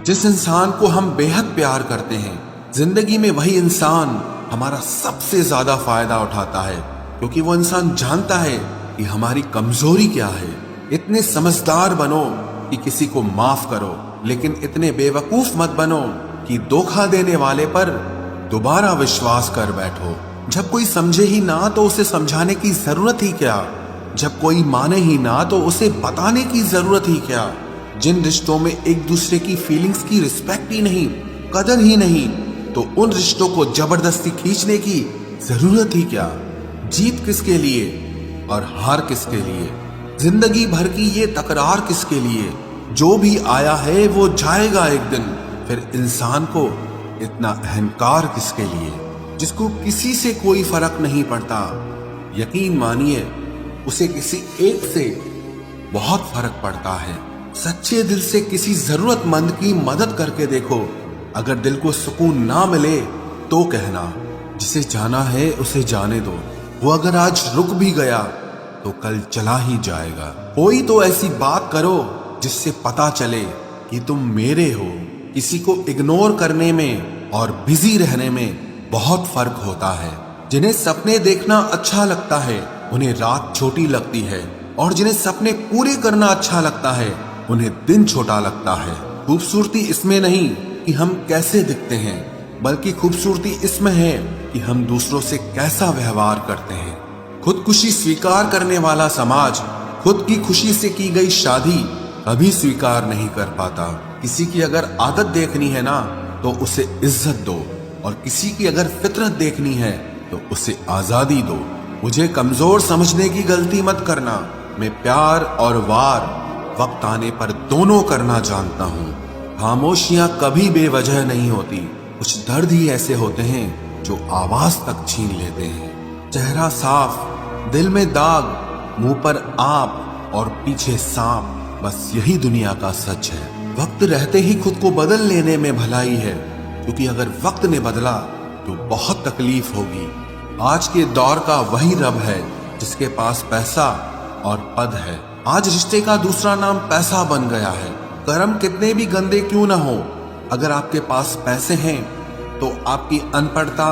जिस इंसान को हम बेहद प्यार करते हैं, जिंदगी में वही इंसान हमारा सबसे ज्यादा फायदा उठाता है, क्योंकि वो इंसान जानता है कि हमारी कमजोरी क्या है। इतने समझदार बनो कि किसी को माफ करो, लेकिन इतने बेवकूफ मत बनो कि धोखा देने वाले पर दोबारा विश्वास कर बैठो। जब कोई समझे ही ना तो उसे समझाने की जरूरत ही क्या, जब कोई माने ही ना तो उसे बताने की जरूरत ही क्या। जिन रिश्तों में एक दूसरे की फीलिंग्स की रिस्पेक्ट ही नहीं, कदर ही नहीं, तो उन रिश्तों को जबरदस्ती खींचने की जरूरत ही क्या। जीत किसके लिए और हार किसके लिए, जिंदगी भर की ये तकरार किसके लिए। जो भी आया है वो जाएगा एक दिन, फिर इंसान को इतना अहंकार किसके लिए, जिसको किसी से कोई फर्क नहीं पड़ता। यकीन मानिए उसे किसी एक से बहुत फर्क पड़ता है। सच्चे दिल से किसी जरूरतमंद की मदद करके देखो। अगर दिल को सुकून ना मिले तो कहना, जिसे जाना है उसे जाने दो। वो अगर आज रुक भी गया तो कल चला ही जाएगा। कोई तो ऐसी बात करो जिससे पता चले कि तुम मेरे हो। किसी को इग्नोर करने में और बिजी रहने में बहुत फर्क होता है। जिन्हें सपने देखना अच्छा लगता है उन्हें रात छोटी लगती है, और जिन्हें सपने पूरे करना अच्छा लगता है उन्हें दिन छोटा लगता है। खूबसूरती इसमें नहीं कि हम कैसे दिखते हैं, बल्कि खूबसूरती इसमें है कि हम दूसरों से कैसा व्यवहार करते हैं। खुदकुशी स्वीकार करने वाला समाज खुद की खुशी से की गई शादी कभी स्वीकार नहीं कर पाता। किसी की अगर आदत देखनी है ना तो उसे इज्जत दो, और किसी की अगर फितरत देखनी है तो उसे आजादी दो। मुझे कमजोर समझने की गलती मत करना। मैं प्यार और वार वक्त आने पर दोनों करना जानता हूँ। खामोशियां कभी बेवजह नहीं होती। कुछ दर्द ही ऐसे होते हैं जो आवाज तक छीन लेते हैं। चेहरा साफ, दिल में दाग, मुंह पर आप और पीछे सांप, बस यही दुनिया का सच है। वक्त रहते ही खुद को बदल लेने में भलाई है, क्योंकि अगर वक्त ने बदला तो बहुत तकलीफ होगी। आज के दौर का वही रब है जिसके पास पैसा और पद है। आज रिश्ते का दूसरा नाम पैसा बन गया है। कर्म कितने भी गंदे क्यों ना हो, अगर आपके पास पैसे हैं तो आपकी अनपढ़ता,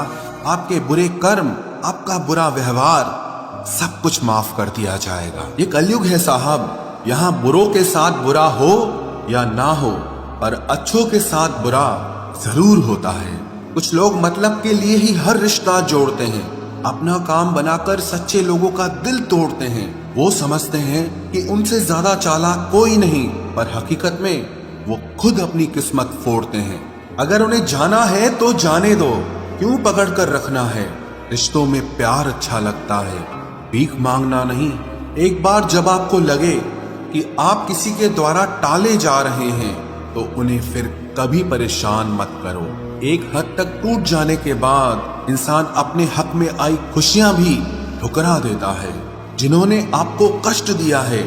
आपके बुरे कर्म, आपका बुरा व्यवहार, सब कुछ माफ कर दिया जाएगा। ये कलयुग है साहब, यहाँ बुरों के साथ बुरा हो या ना हो, पर अच्छों के साथ बुरा जरूर होता है। कुछ लोग मतलब के लिए ही हर रिश्ता जोड़ते हैं, अपना काम बनाकर सच्चे लोगों का दिल तोड़ते हैं। वो समझते हैं कि उनसे ज्यादा चालाक कोई नहीं, पर हकीकत में वो खुद अपनी किस्मत फोड़ते हैं। अगर उन्हें जाना है तो जाने दो, क्यों पकड़ कर रखना है। रिश्तों में प्यार अच्छा लगता है, भीख मांगना नहीं। एक बार जब आपको लगे कि आप किसी के द्वारा टाले जा रहे हैं तो उन्हें फिर कभी परेशान मत करो। एक हद तक टूट जाने के बाद इंसान अपने हक में आई खुशियां भी ठुकरा देता है। जिन्होंने आपको कष्ट दिया है,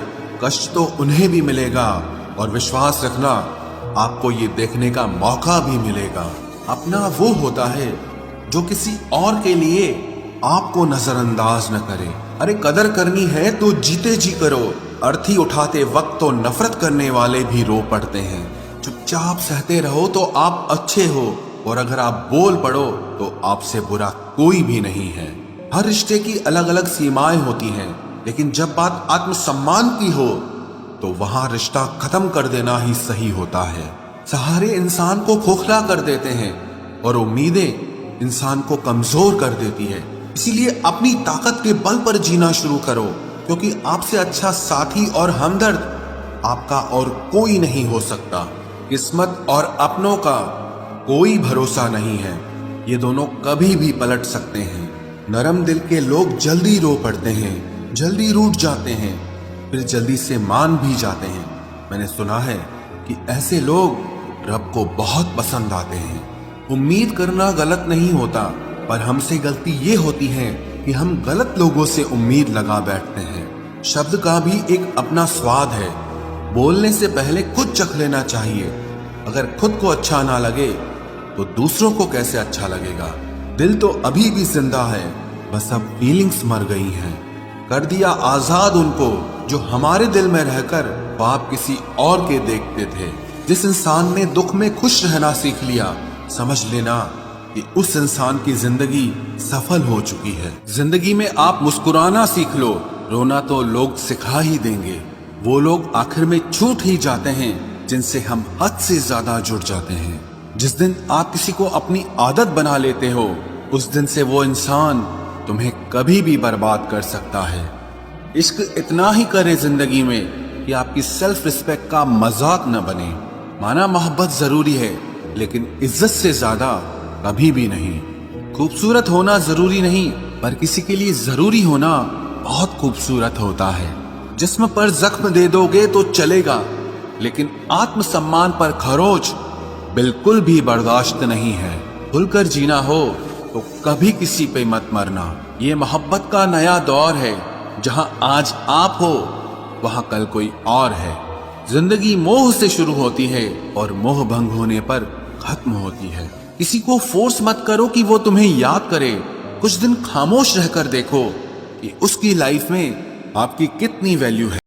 कष्ट तो उन्हें भी मिलेगा, और विश्वास रखना आपको ये देखने का मौका भी मिलेगा। अपना वो होता है जो किसी और के लिए आपको नजरअंदाज न करे। अरे कदर करनी है तो जीते जी करो। अर्थी उठाते वक्त तो नफरत करने वाले भी रो पड़ते हैं। चुपचाप सहते रहो तो आप अच्छे हो, और अगर आप बोल पड़ो तो आपसे बुरा कोई भी नहीं है। हर रिश्ते की अलग अलग सीमाएं होती हैं, लेकिन जब बात आत्मसम्मान की हो तो वहां रिश्ता खत्म कर देना ही सही होता है। सहारे इंसान को खोखला कर देते हैं, और उम्मीदें इंसान को कमजोर कर देती है। इसीलिए अपनी ताकत के बल पर जीना शुरू करो, क्योंकि आपसे अच्छा साथी और हमदर्द आपका और कोई नहीं हो सकता। किस्मत और अपनों का कोई भरोसा नहीं है, ये दोनों कभी भी पलट सकते हैं। नरम दिल के लोग जल्दी रो पड़ते हैं, जल्दी रूठ जाते हैं, फिर जल्दी से मान भी जाते हैं। मैंने सुना है कि ऐसे लोग रब को बहुत पसंद आते हैं। उम्मीद करना गलत नहीं होता, पर हमसे गलती ये होती है कि हम गलत लोगों से उम्मीद लगा बैठते हैं। शब्द का भी एक अपना स्वाद है, बोलने से पहले खुद चख लेना चाहिए। अगर खुद को अच्छा ना लगे तो दूसरों को कैसे अच्छा लगेगा। दिल तो अभी भी जिंदा है, बस अब फीलिंग्स मर गई हैं। कर दिया आजाद उनको जो हमारे दिल में रहकर ख्वाब किसी और के देखते थे। जिस इंसान ने दुख में खुश रहना सीख लिया, समझ लेना कि उस इंसान की जिंदगी सफल हो चुकी है। जिंदगी में आप मुस्कुराना सीख लो, रोना तो लोग सिखा ही देंगे। वो लोग आखिर में छूट ही जाते हैं जिनसे हम हद से ज्यादा जुड़ जाते हैं। जिस दिन आप किसी को अपनी आदत बना लेते हो, उस दिन से वो इंसान तुम्हें कभी भी बर्बाद कर सकता है। इश्क इतना ही करे जिंदगी में कि आपकी सेल्फ रिस्पेक्ट का मजाक न बने। माना मोहब्बत जरूरी है, लेकिन इज्जत से ज्यादा कभी भी नहीं। खूबसूरत होना जरूरी नहीं, पर किसी के लिए जरूरी होना बहुत खूबसूरत होता है। जिस्म पर जख्म दे दोगे तो चलेगा, लेकिन आत्मसम्मान पर खरोच बिल्कुल भी बर्दाश्त नहीं है। खुलकर जीना हो तो कभी किसी पे मत मरना। ये मोहब्बत का नया दौर है, जहां आज आप हो वहां कल कोई और है। जिंदगी मोह से शुरू होती है और मोह भंग होने पर खत्म होती है। किसी को फोर्स मत करो कि वो तुम्हें याद करे। कुछ दिन खामोश रहकर देखो कि उसकी लाइफ में आपकी कितनी वैल्यू है।